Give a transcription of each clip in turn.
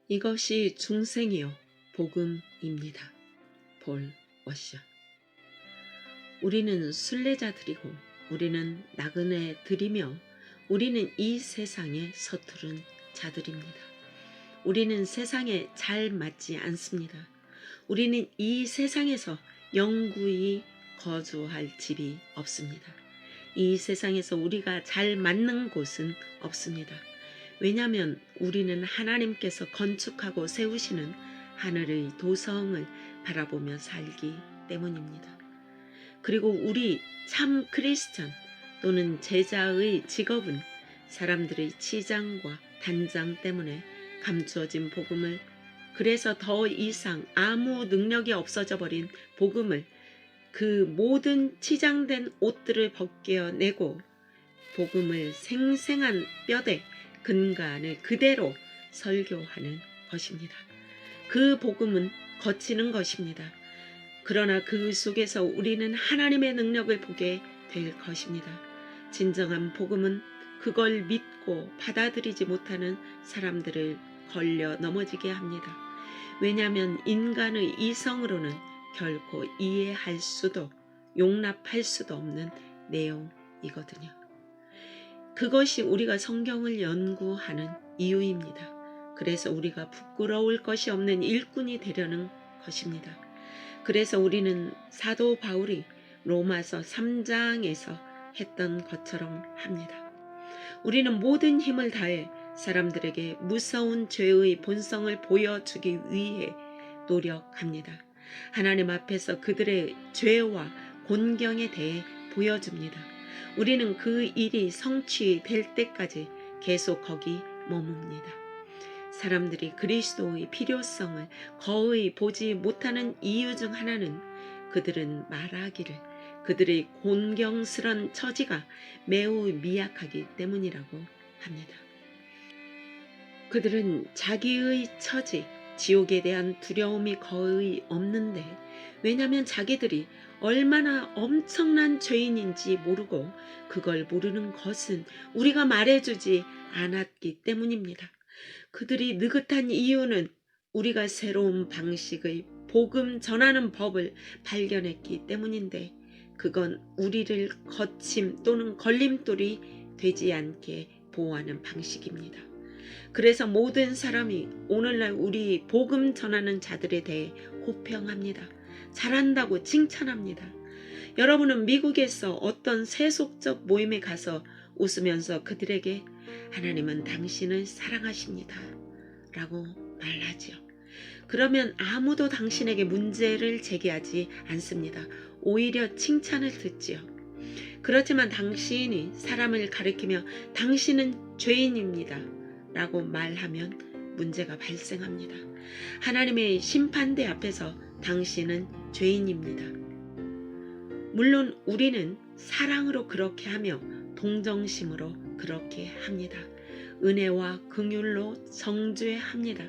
이것이 중생이요 복음입니다. 볼 워셔. 우리는 순례자들이고 우리는 나그네들이며 우리는 이 세상에 서투른 자들입니다. 우리는 세상에 잘 맞지 않습니다. 우리는 이 세상에서 영구히 거주할 집이 없습니다. 이 세상에서 우리가 잘 맞는 곳은 없습니다. 왜냐하면 우리는 하나님께서 건축하고 세우시는 하늘의 도성을 바라보며 살기 때문입니다. 그리고 우리 참 크리스천 또는 제자의 직업은 사람들의 치장과 단장 때문에 감추어진 복음을, 그래서 더 이상 아무 능력이 없어져 버린 복음을 그 모든 치장된 옷들을 벗겨내고 복음을 생생한 뼈대 근간을 그대로 설교하는 것입니다. 그 복음은 거치는 것입니다. 그러나 그 속에서 우리는 하나님의 능력을 보게 될 것입니다. 진정한 복음은 그걸 믿고 받아들이지 못하는 사람들을 걸려 넘어지게 합니다. 왜냐하면 인간의 이성으로는 결코 이해할 수도 용납할 수도 없는 내용이거든요. 그것이 우리가 성경을 연구하는 이유입니다. 그래서 우리가 부끄러울 것이 없는 일꾼이 되려는 것입니다. 그래서 우리는 사도 바울이 로마서 3장에서 했던 것처럼 합니다. 우리는 모든 힘을 다해 사람들에게 무서운 죄의 본성을 보여주기 위해 노력합니다. 하나님 앞에서 그들의 죄와 곤경에 대해 보여줍니다. 우리는 그 일이 성취될 때까지 계속 거기 머뭅니다. 사람들이 그리스도의 필요성을 거의 보지 못하는 이유 중 하나는 그들은 말하기를 그들의 곤경스런 처지가 매우 미약하기 때문이라고 합니다. 그들은 자기의 처지, 지옥에 대한 두려움이 거의 없는데, 왜냐하면 자기들이 얼마나 엄청난 죄인인지 모르고 그걸 모르는 것은 우리가 말해주지 않았기 때문입니다. 그들이 느긋한 이유는 우리가 새로운 방식의 복음 전하는 법을 발견했기 때문인데, 그건 우리를 거침 또는 걸림돌이 되지 않게 보호하는 방식입니다. 그래서 모든 사람이 오늘날 우리 복음 전하는 자들에 대해 호평합니다. 잘한다고 칭찬합니다. 여러분은 미국에서 어떤 세속적 모임에 가서 웃으면서 그들에게 하나님은 당신을 사랑하십니다 라고 말하지요. 그러면 아무도 당신에게 문제를 제기하지 않습니다. 오히려 칭찬을 듣지요. 그렇지만 당신이 사람을 가리키며 당신은 죄인입니다 라고 말하면 문제가 발생합니다. 하나님의 심판대 앞에서 당신은 죄인입니다. 물론 우리는 사랑으로 그렇게 하며 동정심으로 그렇게 합니다. 은혜와 긍휼로 정죄합니다.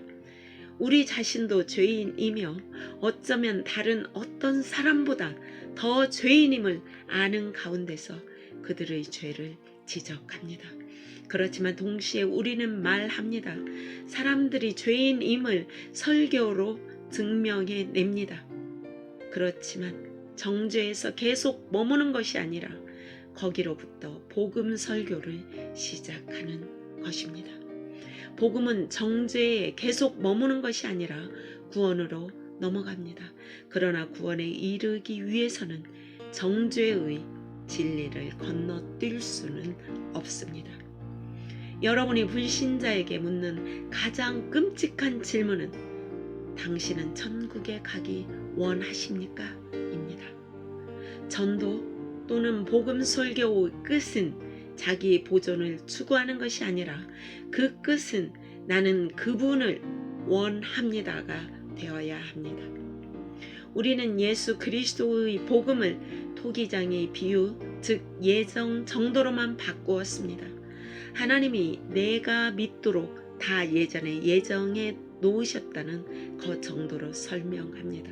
우리 자신도 죄인이며 어쩌면 다른 어떤 사람보다 더 죄인임을 아는 가운데서 그들의 죄를 지적합니다. 그렇지만 동시에 우리는 말합니다. 사람들이 죄인임을 설교로 증명해 냅니다. 그렇지만 정죄에서 계속 머무는 것이 아니라 거기로부터 복음 설교를 시작하는 것입니다. 복음은 정죄에 계속 머무는 것이 아니라 구원으로 넘어갑니다. 그러나 구원에 이르기 위해서는 정죄의 진리를 건너뛸 수는 없습니다. 여러분이 불신자에게 묻는 가장 끔찍한 질문은 당신은 천국에 가기 원하십니까? 입니다. 전도 또는 복음 설교의 끝은 자기 보존을 추구하는 것이 아니라 그 끝은 나는 그분을 원합니다가 되어야 합니다. 우리는 예수 그리스도의 복음을 토기장의 비유, 즉 예정 정도로만 바꾸었습니다. 하나님이 내가 믿도록 다 예전에 예정해 놓으셨다는 그 정도로 설명합니다.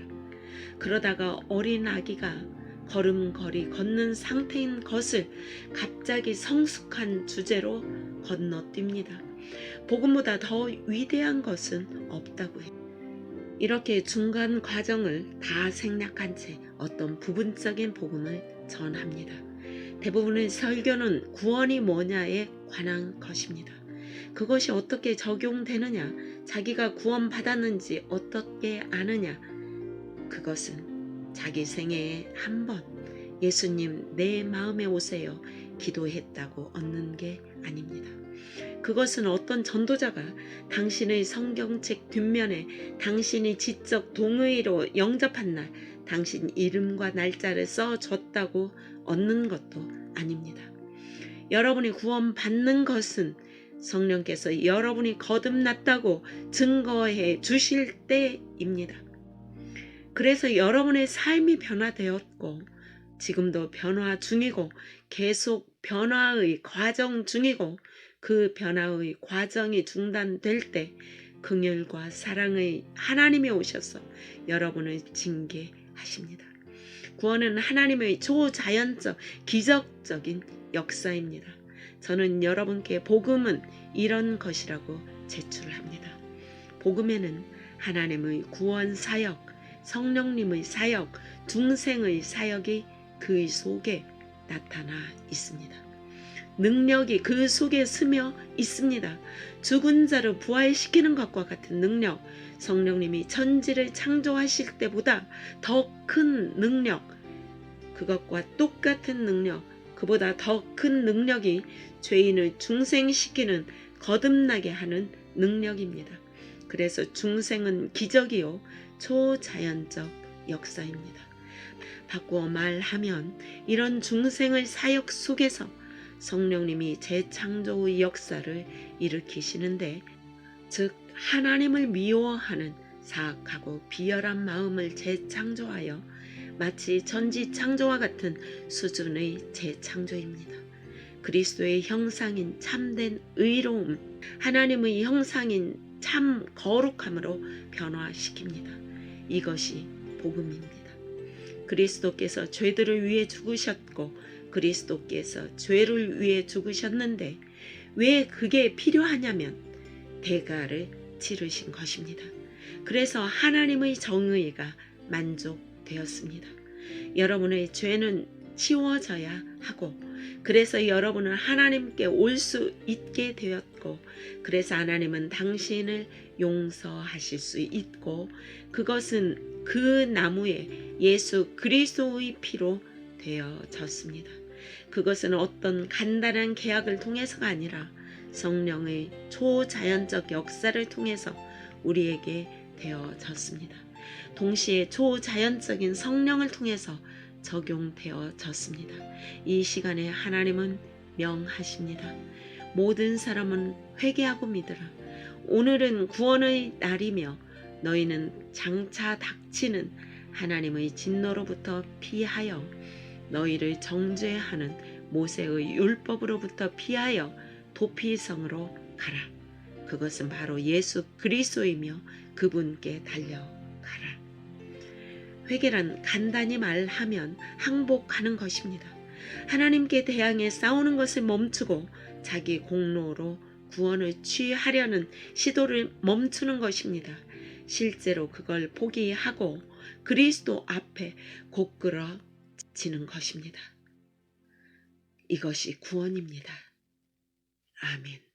그러다가 어린 아기가 걸음걸이 걷는 상태인 것을 갑자기 성숙한 주제로 건너뜁니다. 복음보다 더 위대한 것은 없다고 해요. 이렇게 중간 과정을 다 생략한 채 어떤 부분적인 복음을 전합니다. 대부분의 설교는 구원이 뭐냐에 관한 것입니다. 그것이 어떻게 적용되느냐, 자기가 구원받았는지 어떻게 아느냐, 그것은 자기 생애에 한 번 예수님 내 마음에 오세요 기도했다고 얻는 게 아닙니다. 그것은 어떤 전도자가 당신의 성경책 뒷면에 당신이 지적 동의로 영접한 날 당신 이름과 날짜를 써줬다고 얻는 것도 아닙니다. 여러분이 구원받는 것은 성령께서 여러분이 거듭났다고 증거해 주실 때입니다. 그래서 여러분의 삶이 변화되었고 지금도 변화 중이고 계속 변화의 과정 중이고 그 변화의 과정이 중단될 때 긍휼과 사랑의 하나님이 오셔서 여러분을 징계하십니다. 구원은 하나님의 초자연적 기적적인 역사입니다. 저는 여러분께 복음은 이런 것이라고 제출합니다. 복음에는 하나님의 구원 사역, 성령님의 사역, 중생의 사역이 그 속에 나타나 있습니다. 능력이 그 속에 스며 있습니다. 죽은 자를 부활시키는 것과 같은 능력, 성령님이 천지를 창조하실 때보다 더 큰 능력, 그것과 똑같은 능력, 그보다 더 큰 능력이 죄인을 중생시키는 거듭나게 하는 능력입니다. 그래서 중생은 기적이요 초자연적 역사입니다. 바꾸어 말하면 이런 중생의 사역 속에서 성령님이 재창조의 역사를 일으키시는데, 즉 하나님을 미워하는 사악하고 비열한 마음을 재창조하여 마치 전지창조와 같은 수준의 재창조입니다. 그리스도의 형상인 참된 의로움, 하나님의 형상인 참 거룩함으로 변화시킵니다. 이것이 복음입니다. 그리스도께서 죄들을 위해 죽으셨고 그리스도께서 죄를 위해 죽으셨는데 왜 그게 필요하냐면 대가를 치르신 것입니다. 그래서 하나님의 정의가 만족되었습니다. 여러분의 죄는 치워져야 하고 그래서 여러분은 하나님께 올 수 있게 되었고 그래서 하나님은 당신을 용서하실 수 있고 그것은 그 나무에 예수 그리스도의 피로 되어졌습니다. 그것은 어떤 간단한 계약을 통해서가 아니라 성령의 초자연적 역사를 통해서 우리에게 되어졌습니다. 동시에 초자연적인 성령을 통해서 적용되어졌습니다. 이 시간에 하나님은 명하십니다. 모든 사람은 회개하고 믿으라. 오늘은 구원의 날이며 너희는 장차 닥치는 하나님의 진노로부터 피하여 너희를 정죄하는 모세의 율법으로부터 피하여 도피성으로 가라. 그것은 바로 예수 그리스도이며 그분께 달려가라. 회개란 간단히 말하면 항복하는 것입니다. 하나님께 대항해 싸우는 것을 멈추고 자기 공로로 구원을 취하려는 시도를 멈추는 것입니다. 실제로 그걸 포기하고 그리스도 앞에 고꾸라지는 것입니다. 이것이 구원입니다. 아멘.